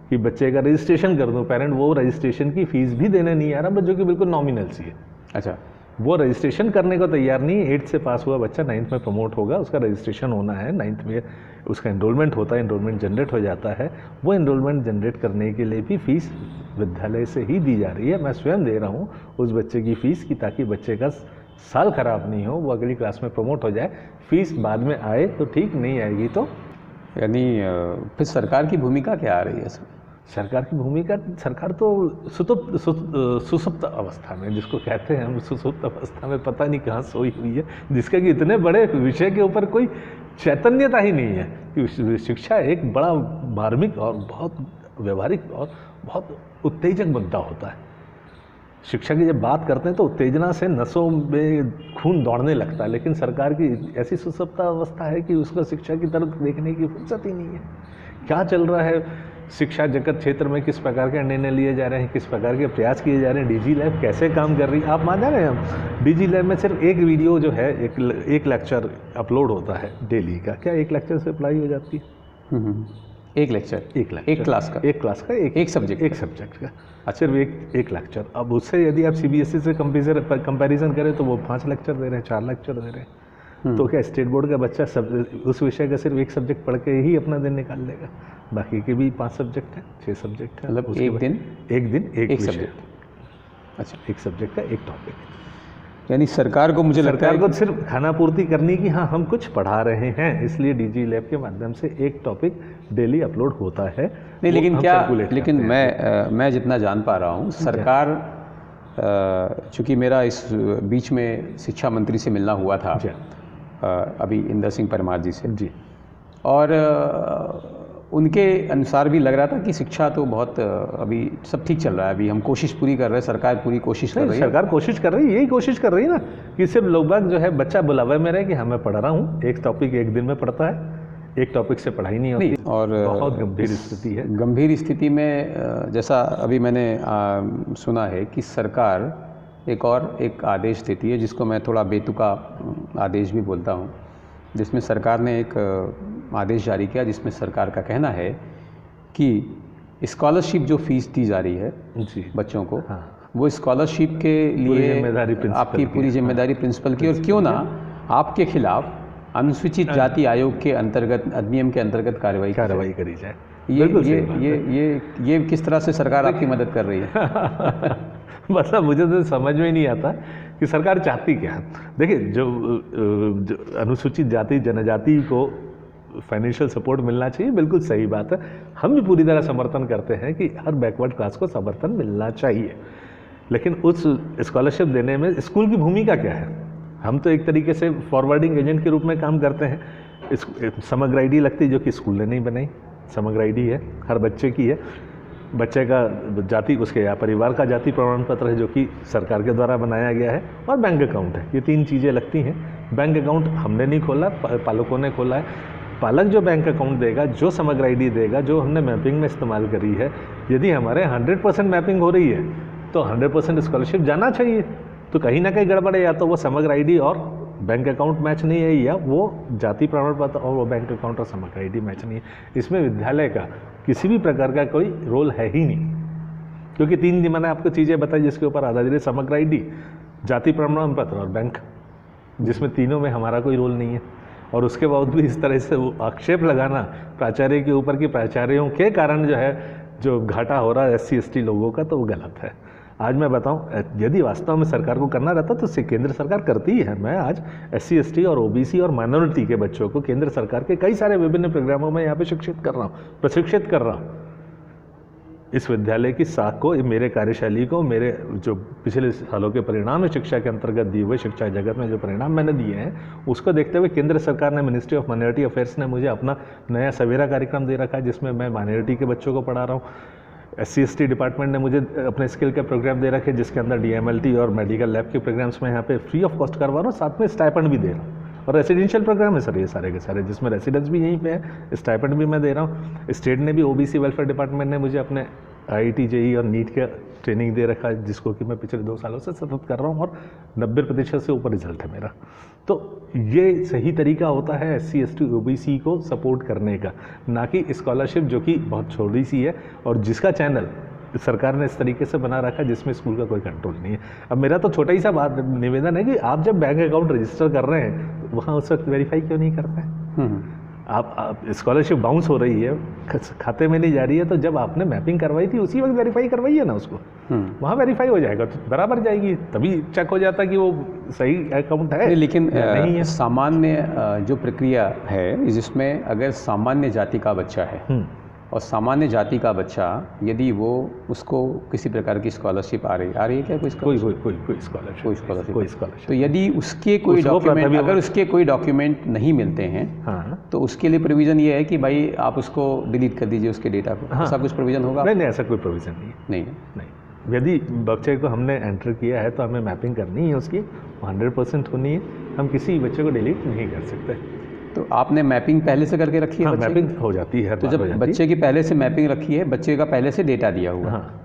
कि बच्चे का रजिस्ट्रेशन कर दूं। पेरेंट वो रजिस्ट्रेशन की फ़ीस भी देने नहीं आ रहा, बच्चों की बिल्कुल नॉमिनल सी है।
अच्छा,
वो रजिस्ट्रेशन करने को तैयार नहीं। 8th से पास हुआ बच्चा 9th में प्रमोट होगा, उसका रजिस्ट्रेशन होना है, 9th में उसका एनरोलमेंट होता है, एनरोलमेंट जनरेट हो जाता है। वो एनरोलमेंट जनरेट करने के लिए भी फ़ीस विद्यालय से ही दी जा रही है। मैं स्वयं दे रहा हूँ उस बच्चे की फ़ीस की, ताकि बच्चे का साल ख़राब नहीं हो, वो अगली क्लास में प्रमोट हो जाए। फ़ीस बाद में आए तो ठीक, नहीं आएगी तो।
यानी फिर सरकार की भूमिका क्या आ रही है इसमें?
सरकार की भूमिका, सरकार तो सुसुप्त अवस्था में, जिसको कहते हैं हम, सुसुप्त अवस्था में पता नहीं कहाँ सोई हुई है, जिसका कि इतने बड़े विषय के ऊपर कोई चैतन्यता ही नहीं है कि शिक्षा एक बड़ा मार्मिक और बहुत व्यवहारिक और बहुत उत्तेजक मुद्दा होता है। शिक्षा की जब बात करते हैं तो उत्तेजना से नसों में खून दौड़ने लगता है, लेकिन सरकार की ऐसी सुसुप्त अवस्था है कि उसको शिक्षा की तरफ देखने की फुर्सत ही नहीं है। क्या चल रहा है शिक्षा जगत क्षेत्र में, किस प्रकार के निर्णय लिए जा रहे हैं, किस प्रकार के प्रयास किए जा रहे हैं, डीजी लैब कैसे काम कर रही है। आप मान जा रहे हैं डीजी लैब में सिर्फ एक वीडियो जो है, एक लेक्चर अपलोड होता है डेली का। क्या एक लेक्चर से अप्लाई हो जाती है?
एक लेक्चर, एक क्लास का, एक सब्जेक्ट का
सिर्फ एक लेक्चर। अब उससे यदि आप CBSE से कंपैरिजन करें तो वो 5 लेक्चर दे रहे हैं, 4 लेक्चर दे रहे हैं। तो क्या स्टेट बोर्ड का बच्चा सब उस विषय का सिर्फ एक सब्जेक्ट पढ़ के ही अपना दिन निकाल लेगा? बाकी के भी 5 सब्जेक्ट हैं, 6 सब्जेक्ट हैं,
मतलब
उसके
एक
बाद
दिन
एक विषय,
सब्जेक्ट। अच्छा,
एक सब्जेक्ट का एक टॉपिक।
यानी सरकार को मुझे लगता
सरकार
है
को सिर्फ खाना पूर्ति करनी कि हाँ हम कुछ पढ़ा रहे हैं, इसलिए डीजी लैब के माध्यम से एक टॉपिक डेली अपलोड होता है।
नहीं, लेकिन
हम
क्या,
circulate
लेकिन
करते हैं।
मैं जितना जान पा रहा हूँ, सरकार, चूँकि मेरा इस बीच में शिक्षा मंत्री से मिलना हुआ था,
जी
अभी इंदर सिंह परमार जी से,
जी,
और उनके अनुसार भी लग रहा था कि शिक्षा तो बहुत अभी सब ठीक चल रहा है, अभी हम कोशिश पूरी कर रहे हैं, सरकार पूरी कोशिश कर रही है।
सरकार कोशिश कर रही है, यही कोशिश कर रही है ना कि सिर्फ लोग बाग जो है बच्चा बुलावे में रहे कि हाँ मैं पढ़ रहा हूँ, एक टॉपिक एक दिन में पढ़ता है, एक टॉपिक से पढ़ाई नहीं होती।
और
बहुत गंभीर स्थिति है।
गंभीर स्थिति में जैसा अभी मैंने सुना है कि सरकार एक आदेश देती है, जिसको मैं थोड़ा बेतुका आदेश भी बोलता हूँ, जिसमें सरकार ने एक आदेश जारी किया, जिसमें सरकार का कहना है कि स्कॉलरशिप जो फीस दी जा रही है
जी
बच्चों को,
हाँ,
वो स्कॉलरशिप के लिए
जिम्मेदारी प्रिंसिपल
आपकी
की
पूरी
है।
जिम्मेदारी प्रिंसिपल की, और क्यों ना आपके खिलाफ अनुसूचित जाति आयोग के अंतर्गत, अधिनियम के अंतर्गत कार्रवाई
करी जाए।
ये
बिल्कुल सही बात है।
ये किस तरह से सरकार आपकी मदद कर रही है?
मतलब मुझे तो समझ में नहीं आता कि सरकार चाहती क्या है। देखिए, जो अनुसूचित जाति जनजाति को फाइनेंशियल सपोर्ट मिलना चाहिए, बिल्कुल सही बात है। हम भी पूरी तरह समर्थन करते हैं कि हर बैकवर्ड क्लास को समर्थन मिलना चाहिए, लेकिन उस स्कॉलरशिप देने में स्कूल की भूमिका क्या है? हम तो एक तरीके से फॉरवर्डिंग एजेंट के रूप में काम करते हैं। समग्र आईडी लगती है, जो कि स्कूल ने नहीं बनाई, समग्र आईडी है, हर बच्चे की है। बच्चे का जाति, उसके या परिवार का जाति प्रमाण पत्र है, जो कि सरकार के द्वारा बनाया गया है, और बैंक अकाउंट है। ये 3 चीज़ें लगती हैं। बैंक अकाउंट हमने नहीं खोला, पालकों ने खोला है। पालक जो बैंक अकाउंट देगा, जो समग्र आईडी देगा, जो हमने मैपिंग में इस्तेमाल करी है, यदि हमारे 100% मैपिंग हो रही है तो 100% स्कॉलरशिप जाना चाहिए। तो कहीं ना कहीं गड़बड़ है, या तो वो समग्र आईडी और बैंक अकाउंट मैच नहीं है, या वो जाति प्रमाण पत्र और वो बैंक अकाउंट और समग्र आईडी मैच नहीं है। इसमें विद्यालय का किसी भी प्रकार का कोई रोल है ही नहीं, क्योंकि 3 मैंने आपको चीज़ें बताई जिसके ऊपर आधारित है, समग्र आईडी, जाति प्रमाण पत्र और बैंक, जिसमें तीनों में हमारा कोई रोल नहीं है। और उसके बावजूद भी इस तरह से वो आक्षेप लगाना प्राचार्य के ऊपर कि प्राचार्यों के कारण जो घाटा हो रहा है SC ST लोगों का, तो वो गलत है। आज मैं बताऊं, यदि वास्तव में सरकार को करना रहता तो केंद्र सरकार करती ही है। मैं आज SC ST और OBC और माइनॉरिटी के बच्चों को केंद्र सरकार के कई सारे विभिन्न प्रोग्रामों में यहाँ पे प्रशिक्षित कर रहा हूँ। इस विद्यालय की साख को, मेरे कार्यशैली को, मेरे जो पिछले सालों के परिणाम है शिक्षा के अंतर्गत दिए हुए, शिक्षा जगत में जो परिणाम मैंने दिए हैं, उसको देखते हुए केंद्र सरकार ने, मिनिस्ट्री ऑफ माइनॉरिटी अफेयर्स ने मुझे अपना नया सवेरा कार्यक्रम दे रखा है, जिसमें मैं माइनॉरिटी के बच्चों को पढ़ा रहा हूँ। SC ST डिपार्टमेंट ने मुझे अपने स्किल के प्रोग्राम दे रखे, जिसके अंदर DMLT और मेडिकल लैब के प्रोग्राम्स में यहाँ पे फ्री ऑफ कॉस्ट करवा रहा हूँ, साथ में स्टाइपेंड भी दे रहा हूँ। और रेसिडेंशियल प्रोग्राम है सर ये सारे के सारे, जिसमें रेसिडेंस भी यहीं पे है, स्टाइपेंड भी मैं दे रहा हूँ। स्टेट ने भी, OBC वेलफेयर डिपार्टमेंट ने मुझे अपने IIT JEE और नीट का ट्रेनिंग दे रखा है, जिसको कि मैं पिछले 2 सालों से सतत कर रहा हूँ, और 90% से ऊपर रिजल्ट है मेरा। तो ये सही तरीका होता है SC ST OBC को सपोर्ट करने का, ना कि स्कॉलरशिप जो कि बहुत छोटी सी है और जिसका चैनल सरकार ने इस तरीके से बना रखा है, जिसमें स्कूल का कोई कंट्रोल नहीं है। अब मेरा तो छोटा ही सा बात निवेदन है कि आप जब बैंक अकाउंट रजिस्टर कर रहे हैं, वहाँ उस वक्त वेरीफाई क्यों नहीं करते हैं? आप स्कॉलरशिप बाउंस हो रही है, खाते में नहीं जा रही है, तो जब आपने मैपिंग करवाई थी उसी वक्त वेरीफाई करवाइए ना उसको, वहाँ वेरीफाई हो जाएगा, तो बराबर जाएगी, तभी चेक हो जाता कि वो सही अकाउंट है।
लेकिन
नहीं है।
सामान्य जो प्रक्रिया है, जिसमें अगर सामान्य जाति का बच्चा है और सामान्य जाति का बच्चा, यदि वो उसको किसी प्रकार की स्कॉलरशिप आ रही है क्या? कोई स्कॉलरशिप, तो यदि उसके कोई डॉक्यूमेंट, अगर उसके कोई डॉक्यूमेंट नहीं मिलते हैं,
हाँ,
तो उसके लिए प्रोविज़न ये है कि भाई आप उसको डिलीट कर दीजिए उसके डेटा को,
हाँ,
ऐसा कुछ प्रोविज़न होगा?
नहीं, ऐसा कोई प्रोविज़न नहीं है। यदि बच्चे को हमने एंटर किया है तो हमें मैपिंग करनी है, उसकी 100% होनी है, हम किसी बच्चे को डिलीट नहीं कर सकते।
तो आपने मैपिंग पहले से करके रखी है?
हाँ, मैपिंग हो जाती है।
तो जब बच्चे की पहले से मैपिंग रखी है, बच्चे का पहले से डेटा दिया हुआ,
हाँ,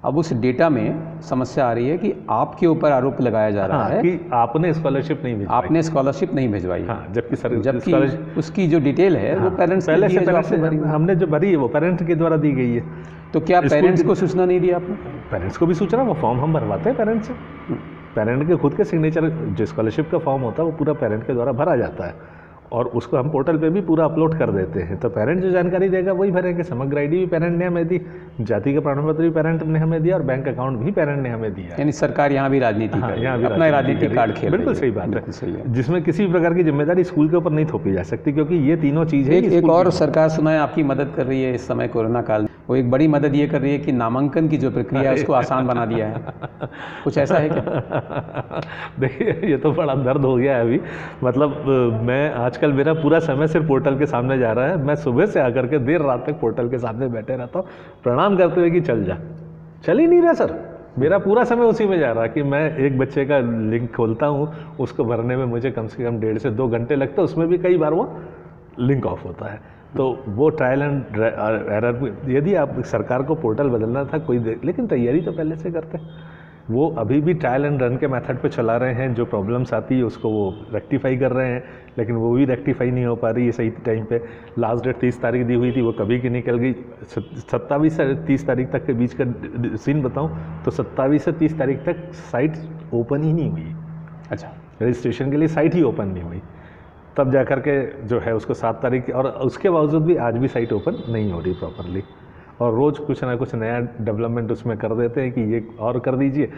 अब उस डेटा में समस्या आ रही है कि आपके ऊपर आरोप लगाया जा रहा है
कि आपने स्कॉलरशिप नहीं भिजवाई,
आपने स्कॉलरशिप नहीं भिजवाई।
हाँ, जबकि
उसकी जो डिटेल है, वो पेरेंट्स
पहले से हमने जो भरी है वो पेरेंट्स के द्वारा दी गई है।
तो क्या पेरेंट्स को सूचना नहीं दी आपने?
पेरेंट्स को भी सूचना, वो फॉर्म हम भरवाते हैं पेरेंट्स से। पेरेंट के खुद के सिग्नेचर जो स्कॉलरशिप का फॉर्म होता है वो पूरा पेरेंट के द्वारा भरा जाता है और उसको हम पोर्टल पे भी पूरा अपलोड कर देते हैं। तो पेरेंट जो जानकारी देगा वही भरेंगे। समग्र आईडी भी पेरेंट ने हमें दी, जाति का प्रमाण पत्र भी पेरेंट ने हमें दिया और बैंक अकाउंट भी पेरेंट ने हमें दिया।
यानी सरकार यहाँ भी राजनीति कर रही है, अपना राजनीतिक कार्ड खेल रही है।
बिल्कुल सही बात
बिल्कुल सही
है, जिसमें किसी भी प्रकार की जिम्मेदारी स्कूल के ऊपर नहीं थोपी जा सकती, क्योंकि ये तीनों चीज़ें
एक और सरकार सुना है आपकी मदद कर रही है इस समय कोरोना काल में। वो एक बड़ी मदद ये कर रही है कि नामांकन की जो प्रक्रिया है उसको आसान बना दिया है। कुछ ऐसा है क्या?
देखिए, ये तो बड़ा दर्द हो गया है अभी। मतलब मैं आजकल मेरा पूरा समय सिर्फ पोर्टल के सामने जा रहा है। मैं सुबह से आकर के देर रात तक पोर्टल के सामने बैठे रहता हूँ प्रणाम करते हुए कि चल जा, चल ही नहीं रहा सर। मेरा पूरा समय उसी में जा रहा है कि मैं एक बच्चे का लिंक खोलता हूँ, उसको भरने में मुझे कम से कम 1.5 से 2 घंटे लगते हैं। उसमें भी कई बार वो लिंक ऑफ होता है। तो वो ट्रायल एंड एरर, यदि आप सरकार को पोर्टल बदलना था लेकिन तैयारी तो पहले से करते हैं। वो अभी भी ट्रायल एंड रन के मेथड पे चला रहे हैं। जो प्रॉब्लम्स आती है उसको वो रेक्टिफाई कर रहे हैं, लेकिन वो भी रेक्टिफाई नहीं हो पा रही है सही टाइम पे। लास्ट डेट 30 तारीख दी हुई थी, वो कभी की निकल गई। 27 से 30 तारीख तक के बीच का सीन बताऊं तो 27 से 30 तारीख तक साइट ओपन ही नहीं हुई।
अच्छा,
रजिस्ट्रेशन के लिए साइट ही ओपन नहीं हुई। तब जा कर के जो है उसको 7 तारीख, और उसके बावजूद भी आज भी साइट ओपन नहीं हो रही प्रॉपरली। और रोज़ कुछ ना कुछ नया डेवलपमेंट उसमें कर देते हैं कि ये और कर दीजिए।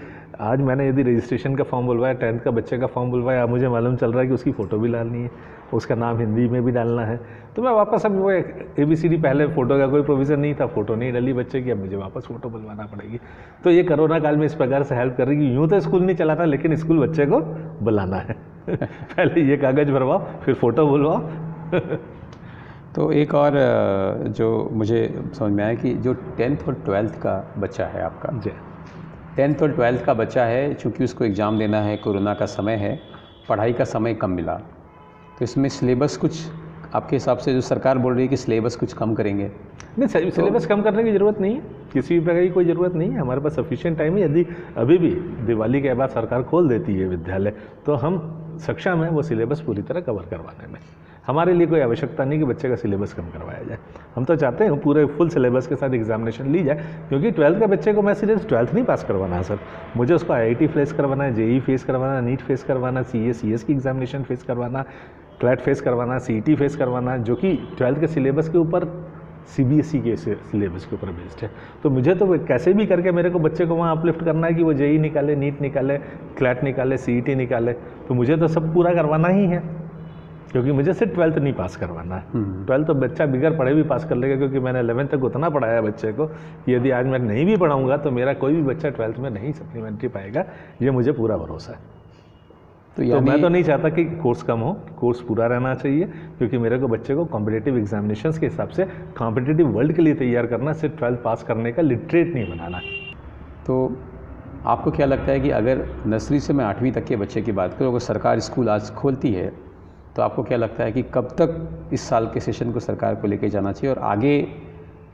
आज मैंने यदि रजिस्ट्रेशन का फॉर्म बुलवाया, 10th का बच्चे का फॉर्म बुलवाया, मुझे मालूम चल रहा है कि उसकी फ़ोटो भी डालनी है, उसका नाम हिंदी में भी डालना है। तो मैं वापस, अब वो ABCD, पहले फ़ोटो का कोई प्रोविज़न नहीं था, फ़ोटो नहीं डाली बच्चे की, अब मुझे वापस फ़ोटो बुलवाना पड़ेगी। तो ये कोरोना काल में इस प्रकार से हेल्प कर रही है। यूँ तो स्कूल नहीं चलाता, लेकिन स्कूल बच्चे को बुलाना है। पहले ये कागज़ भरवाओ, फिर फ़ोटो बुलवाओ।
तो एक और जो मुझे समझ में आया कि जो 10th और 12th का बच्चा है आपका,
जी,
10th और 12th का बच्चा है, चूँकि उसको एग्ज़ाम देना है, कोरोना का समय है, पढ़ाई का समय कम मिला, तो इसमें सिलेबस कुछ आपके हिसाब से जो सरकार बोल रही है कि सिलेबस कुछ कम करेंगे?
नहीं, सिलेबस कम करने की ज़रूरत नहीं है, किसी भी प्रकार की कोई ज़रूरत नहीं है। हमारे पास सफिशिएंट टाइम है। यदि अभी भी दिवाली के बाद सरकार खोल देती है विद्यालय, तो हम सक्षम हैं वो सिलेबस पूरी तरह कवर करवाने में। हमारे लिए कोई आवश्यकता नहीं कि बच्चे का सिलेबस कम करवाया जाए। हम तो चाहते हैं पूरे फुल सिलेबस के साथ एग्जामिनेशन ली जाए, क्योंकि 12th के बच्चे को मैं सिर्फ 12th नहीं पास करवाना है सर, मुझे उसको IIT फेस करवाना है, JEE फेस करवाना है, नीट फेस करवाना, CA CS की एग्जामिनेशन फेस करवाना, क्लैट फेस करवाना, CET फेस करवाना, जो कि 12th के सिलेबस के ऊपर CBSE के सिलेबस के ऊपर बेस्ड है। तो मुझे तो कैसे भी करके मेरे को बच्चे को वहाँ अपलिफ्ट करना है कि वो JEE निकाले, नीट निकाले, क्लैट निकाले, CET निकाले। तो मुझे तो सब पूरा करवाना ही है, क्योंकि मुझे सिर्फ 12th नहीं पास करवाना है। 12th तो बच्चा बिगड़ पढ़े भी पास कर लेगा, क्योंकि मैंने 11th तक उतना पढ़ाया बच्चे को कि यदि आज मैं नहीं भी पढ़ाऊँगा तो मेरा कोई भी बच्चा 12th में नहीं सप्लीमेंट्री पाएगा, ये मुझे पूरा भरोसा है। तो मैं तो नहीं चाहता कि कोर्स कम हो, कोर्स पूरा रहना चाहिए, क्योंकि मेरे को बच्चे को कॉम्पिटिटिव एग्जामिनेशंस के हिसाब से कॉम्पिटिटिव वर्ल्ड के लिए तैयार करना, सिर्फ 12th पास करने का लिटरेट नहीं बनाना।
तो आपको क्या लगता है कि अगर नर्सरी से मैं 8वीं तक के बच्चे की बात करूँ, अगर सरकार स्कूल आज खोलती है, तो आपको क्या लगता है कि कब तक इस साल के सेशन को सरकार को लेके जाना चाहिए और आगे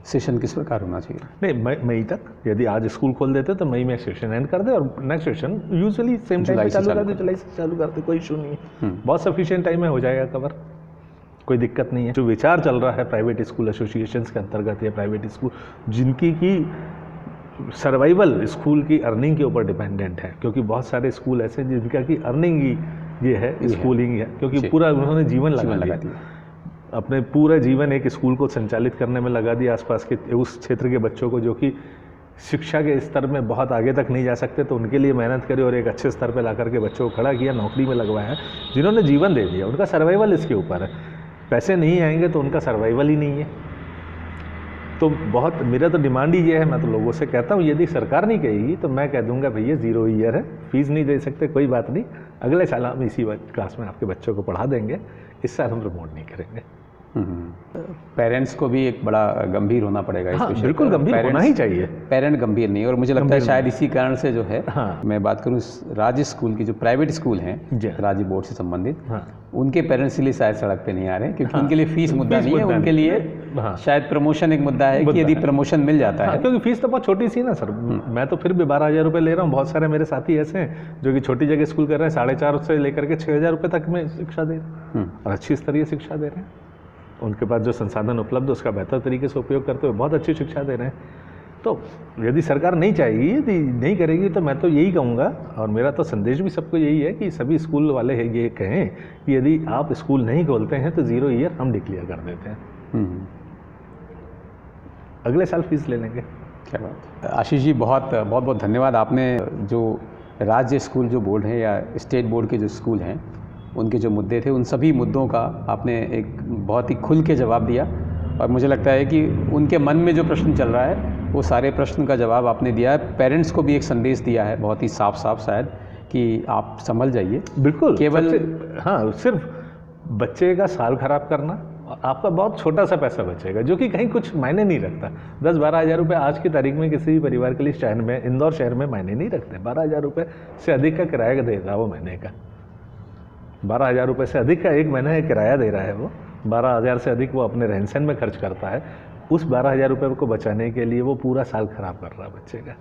सेशन किस प्रकार होना चाहिए?
नहीं, मई तक, यदि आज स्कूल खोल देते तो मई में सेशन एंड कर दे, और next session usually same time पे चालू कर दे, जुलाई से चालू करते, कोई इशू नहीं है। बहुत सफिशिएंट टाइम में हो जाएगा कवर, कोई दिक्कत नहीं है। जो विचार चल रहा है प्राइवेट स्कूल एसोसिएशंस के अंतर्गत या प्राइवेट स्कूल जिनकी की सर्वाइवल स्कूल की अर्निंग के ऊपर डिपेंडेंट है, क्योंकि बहुत सारे स्कूल ऐसे जिनका की अर्निंग ही ये है, स्कूलिंग है, क्योंकि पूरा उन्होंने जीवन लगा दिया, अपने पूरा जीवन एक स्कूल को संचालित करने में लगा दिया। आसपास के उस क्षेत्र के बच्चों को जो कि शिक्षा के स्तर में बहुत आगे तक नहीं जा सकते, तो उनके लिए मेहनत करी और एक अच्छे स्तर पर ला करके बच्चों को खड़ा किया, नौकरी में लगवाया, जिन्होंने जीवन दे दिया। उनका सर्वाइवल इसके ऊपर है, पैसे नहीं आएंगे तो उनका सर्वाइवल ही नहीं है। तो बहुत मेरा तो डिमांड ही ये है, मैं तो लोगों से कहता हूँ, यदि सरकार नहीं कहेगी तो मैं कह दूंगा भैया 0 ईयर है, फीस नहीं दे सकते, कोई बात नहीं, अगले साल हम इसी क्लास में आपके बच्चों को पढ़ा देंगे, इस साल हम प्रमोट नहीं करेंगे।
पेरेंट्स को भी एक बड़ा गंभीर होना पड़ेगा इस विषय।
बिल्कुल गंभीर होना ही चाहिए।
पेरेंट गंभीर नहीं, और मुझे लगता है शायद इसी कारण से जो है, मैं बात करूँ राज्य स्कूल की, जो प्राइवेट स्कूल हैं राज्य बोर्ड से संबंधित, उनके पेरेंट्स के लिए शायद सड़क पे नहीं आ रहे, क्योंकि उनके लिए फीस मुद्दा नहीं है, उनके लिए शायद प्रमोशन एक मुद्दा है कि यदि प्रमोशन मिल जाता है,
क्योंकि फीस तो बहुत छोटी सी ना सर। मैं तो फिर भी 12,000 रुपये ले रहा हूँ। बहुत सारे मेरे साथी ऐसे हैं जो कि छोटी जगह स्कूल कर रहे हैं, 4,500 से लेकर के 6,000 रुपये तक में शिक्षा दे रहे हैं, और अच्छी स्तरीय शिक्षा दे रहे हैं। उनके पास जो संसाधन उपलब्ध है उसका बेहतर तरीके से उपयोग करते हुए बहुत अच्छी शिक्षा दे रहे हैं। तो यदि सरकार नहीं चाहेगी, यदि नहीं करेगी, तो मैं तो यही कहूँगा, और मेरा तो संदेश भी सबको यही है कि सभी स्कूल वाले हैं ये कहें कि यदि आप स्कूल नहीं खोलते हैं तो 0 ईयर हम डिक्लेयर कर देते हैं, अगले साल फीस ले लेंगे।
क्या बात। आशीष जी, बहुत बहुत धन्यवाद। आपने जो राज्य स्कूल जो बोर्ड है या स्टेट बोर्ड के जो स्कूल हैं उनके जो मुद्दे थे, उन सभी मुद्दों का आपने एक बहुत ही खुल के जवाब दिया, और मुझे लगता है कि उनके मन में जो प्रश्न चल रहा है वो सारे प्रश्न का जवाब आपने दिया है। पेरेंट्स को भी एक संदेश दिया है बहुत ही साफ शायद कि आप संभल जाइए।
बिल्कुल,
केवल
हाँ, सिर्फ बच्चे का साल खराब करना, आपका बहुत छोटा सा पैसा बचेगा जो कि कहीं कुछ मायने नहीं रखता। 10-12 हज़ार रुपये आज की तारीख में किसी भी परिवार के लिए शहर में, इंदौर शहर में मायने नहीं रखते। 12 हज़ार रुपये से अधिक का किराया दे रहा है वो महीने का, 12 हज़ार रुपये से अधिक का एक महीने का किराया दे रहा है वो, 12 हज़ार से अधिक वो अपने रहन सहन में खर्च करता है। उस 12 हज़ार रुपये को बचाने के लिए वो पूरा साल खराब कर रहा है बच्चे का,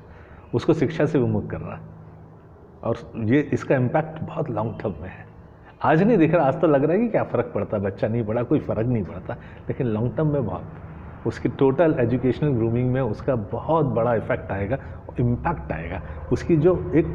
उसको शिक्षा से विमुख कर रहा है, और ये इसका इम्पैक्ट बहुत लॉन्ग टर्म में है। आज नहीं दिख रहा, आज तो लग रहा है कि क्या फ़र्क पड़ता, बच्चा नहीं पढ़ा, कोई फ़र्क नहीं पड़ता, लेकिन लॉन्ग टर्म में बहुत उसकी टोटल एजुकेशनल ग्रूमिंग में उसका बहुत बड़ा इफेक्ट आएगा, इम्पैक्ट आएगा। उसकी जो एक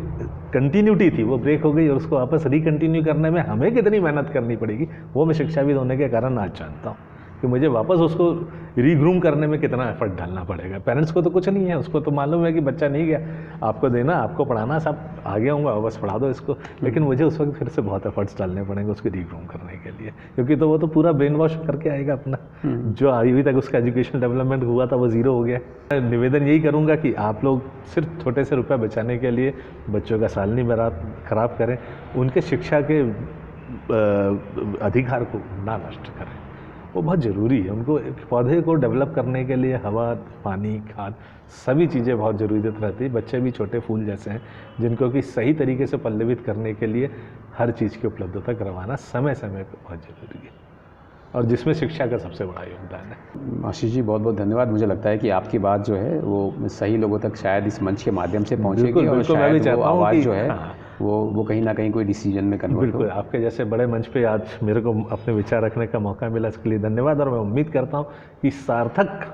कंटिन्यूटी थी वो ब्रेक हो गई, और उसको वापस रिकंटिन्यू करने में हमें कितनी मेहनत करनी पड़ेगी वो मैं शिक्षाविद होने के कारण आज जानता हूँ कि मुझे वापस उसको रीग्रूम करने में कितना एफर्ट डालना पड़ेगा। पेरेंट्स को तो कुछ नहीं है, उसको तो मालूम है कि बच्चा नहीं गया, आपको देना, आपको पढ़ाना, सब आ गया होगा, बस पढ़ा दो इसको। लेकिन मुझे उस वक्त फिर से बहुत एफर्ट्स डालने पड़ेंगे उसको रीग्रूम करने के लिए, क्योंकि तो वो तो पूरा ब्रेन वॉश करके आएगा अपना, जो अभी तक उसका एजुकेशनल डेवलपमेंट हुआ था वो 0 हो गया। निवेदन यही करूँगा कि आप लोग सिर्फ छोटे से रुपये बचाने के लिए बच्चों का साल नहीं खराब करें, उनके शिक्षा के अधिकार को ना नष्ट करें, वो बहुत ज़रूरी है। उनको पौधे को डेवलप करने के लिए हवा, पानी, खाद, सभी चीज़ें बहुत ज़रूरत रहती है। बच्चे भी छोटे फूल जैसे हैं जिनको कि सही तरीके से पल्लवित करने के लिए हर चीज़ की उपलब्धता करवाना समय समय पर बहुत ज़रूरी है, और जिसमें शिक्षा का सबसे बड़ा योगदान है।
आशीष जी, बहुत बहुत धन्यवाद। मुझे लगता है कि आपकी बात जो है वो सही लोगों तक शायद इस मंच के माध्यम से पहुँचेगी, और शायद वो आवाज़ जो है वो कहीं ना कहीं कोई डिसीजन में कन्वर्ट हो।
बिल्कुल, आपके जैसे बड़े मंच पे आज मेरे को अपने विचार रखने का मौका मिला, इसके लिए धन्यवाद। और मैं उम्मीद करता हूँ कि सार्थक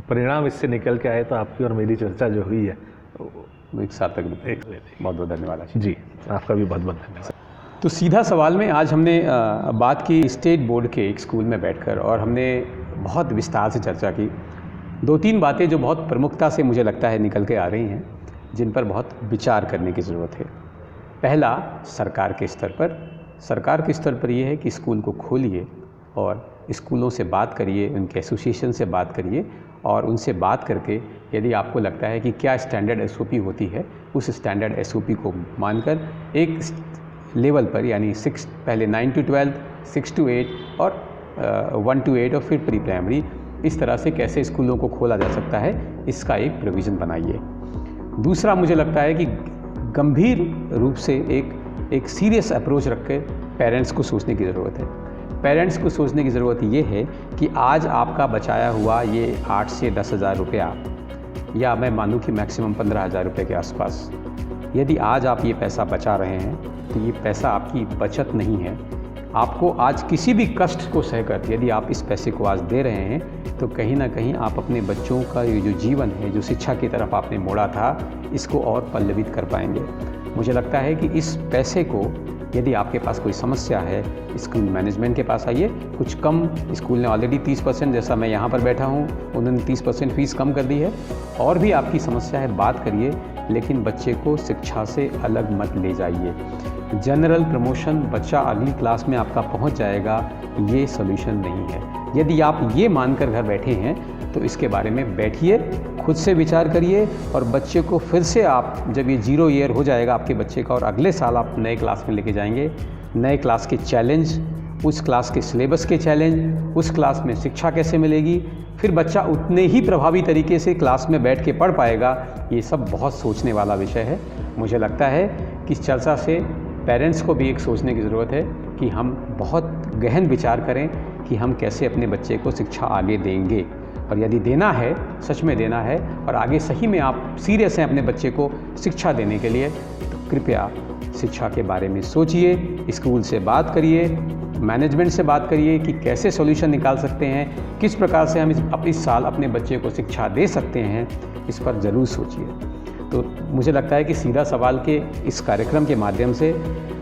परिणाम इससे निकल के आए, तो आपकी और मेरी चर्चा जो हुई है
वो एक सार्थक बहुत बहुत धन्यवाद आशीष
जी, आपका भी बहुत बहुत धन्यवाद।
तो सीधा सवाल में आज हमने बात की स्टेट बोर्ड के एक स्कूल में बैठकर, और हमने बहुत विस्तार से चर्चा की। 2-3 बातें जो बहुत प्रमुखता से मुझे लगता है निकल के आ रही हैं, जिन पर बहुत विचार करने की ज़रूरत है। पहला, सरकार के स्तर पर ये है कि स्कूल को खोलिए और स्कूलों से बात करिए, उनके एसोसिएशन से बात करिए, और उनसे बात करके यदि आपको लगता है कि क्या स्टैंडर्ड SOP होती है, उस स्टैंडर्ड SOP को मानकर एक लेवल पर, यानी पहले 9 to 12, 6 to 8 और 1 to 8 और फिर प्री प्राइमरी, इस तरह से कैसे स्कूलों को खोला जा सकता है, इसका एक प्रोविज़न बनाइए। दूसरा, मुझे लगता है कि गंभीर रूप से एक सीरियस अप्रोच रख के पेरेंट्स को सोचने की ज़रूरत है। पेरेंट्स को सोचने की ज़रूरत ये है कि आज आपका बचाया हुआ ये 8 से 10 हज़ार रुपया, या मैं मानूँ कि मैक्सिमम 15 हज़ार रुपये के आसपास, यदि आज आप ये पैसा बचा रहे हैं तो ये पैसा आपकी बचत नहीं है। आपको आज किसी भी कष्ट को सहकर यदि आप इस पैसे को आज दे रहे हैं, तो कहीं ना कहीं आप अपने बच्चों का ये जो जीवन है, जो शिक्षा की तरफ आपने मोड़ा था, इसको और पल्लवित कर पाएंगे। मुझे लगता है कि इस पैसे को, यदि आपके पास कोई समस्या है, स्कूल मैनेजमेंट के पास आइए। कुछ कम, स्कूल ने ऑलरेडी 30%, जैसा मैं यहाँ पर बैठा हूँ, उन्होंने 30% फीस कम कर दी है। और भी आपकी समस्या है, बात करिए, लेकिन बच्चे को शिक्षा से अलग मत ले जाइए। जनरल प्रमोशन, बच्चा अगली क्लास में आपका पहुँच जाएगा, ये सॉल्यूशन नहीं है। यदि आप ये मानकर घर बैठे हैं तो इसके बारे में बैठिए, खुद से विचार करिए, और बच्चे को फिर से आप, जब ये 0 ईयर हो जाएगा आपके बच्चे का और अगले साल आप नए क्लास में लेके जाएंगे, नए क्लास के चैलेंज, उस क्लास के सिलेबस के चैलेंज, उस क्लास में शिक्षा कैसे मिलेगी, फिर बच्चा उतने ही प्रभावी तरीके से क्लास में बैठ के पढ़ पाएगा, ये सब बहुत सोचने वाला विषय है। मुझे लगता है कि इस चर्चा से पेरेंट्स को भी एक सोचने की ज़रूरत है कि हम बहुत गहन विचार करें कि हम कैसे अपने बच्चे को शिक्षा आगे देंगे, और यदि देना है, सच में देना है, और आगे सही में आप सीरियस हैं अपने बच्चे को शिक्षा देने के लिए, तो कृपया शिक्षा के बारे में सोचिए, स्कूल से बात करिए, मैनेजमेंट से बात करिए कि कैसे सॉल्यूशन निकाल सकते हैं, किस प्रकार से हम इस साल अपने बच्चे को शिक्षा दे सकते हैं, इस पर ज़रूर सोचिए। तो मुझे लगता है कि सीधा सवाल के इस कार्यक्रम के माध्यम से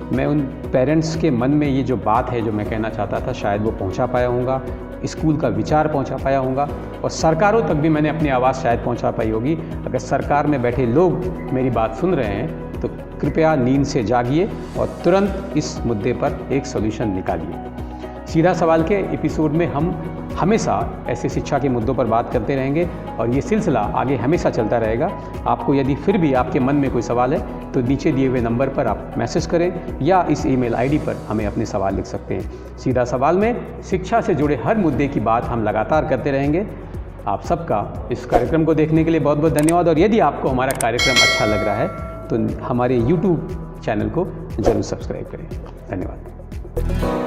मैं उन पेरेंट्स के मन में ये जो बात है जो मैं कहना चाहता था शायद वो पहुंचा पाया हूँगा, स्कूल का विचार पहुंचा पाया हूँगा, और सरकारों तक भी मैंने अपनी आवाज़ शायद पहुंचा पाई होगी। अगर सरकार में बैठे लोग मेरी बात सुन रहे हैं तो कृपया नींद से जागिए और तुरंत इस मुद्दे पर एक सॉल्यूशन निकालिए। सीधा सवाल के एपिसोड में हम हमेशा ऐसे शिक्षा के मुद्दों पर बात करते रहेंगे और ये सिलसिला आगे हमेशा चलता रहेगा। आपको यदि फिर भी आपके मन में कोई सवाल है तो नीचे दिए हुए नंबर पर आप मैसेज करें या इस ईमेल आईडी पर हमें अपने सवाल लिख सकते हैं। सीधा सवाल में शिक्षा से जुड़े हर मुद्दे की बात हम लगातार करते रहेंगे। आप सबका इस कार्यक्रम को देखने के लिए बहुत बहुत धन्यवाद, और यदि आपको हमारा कार्यक्रम अच्छा लग रहा है तो हमारे YouTube चैनल को ज़रूर सब्सक्राइब करें। धन्यवाद।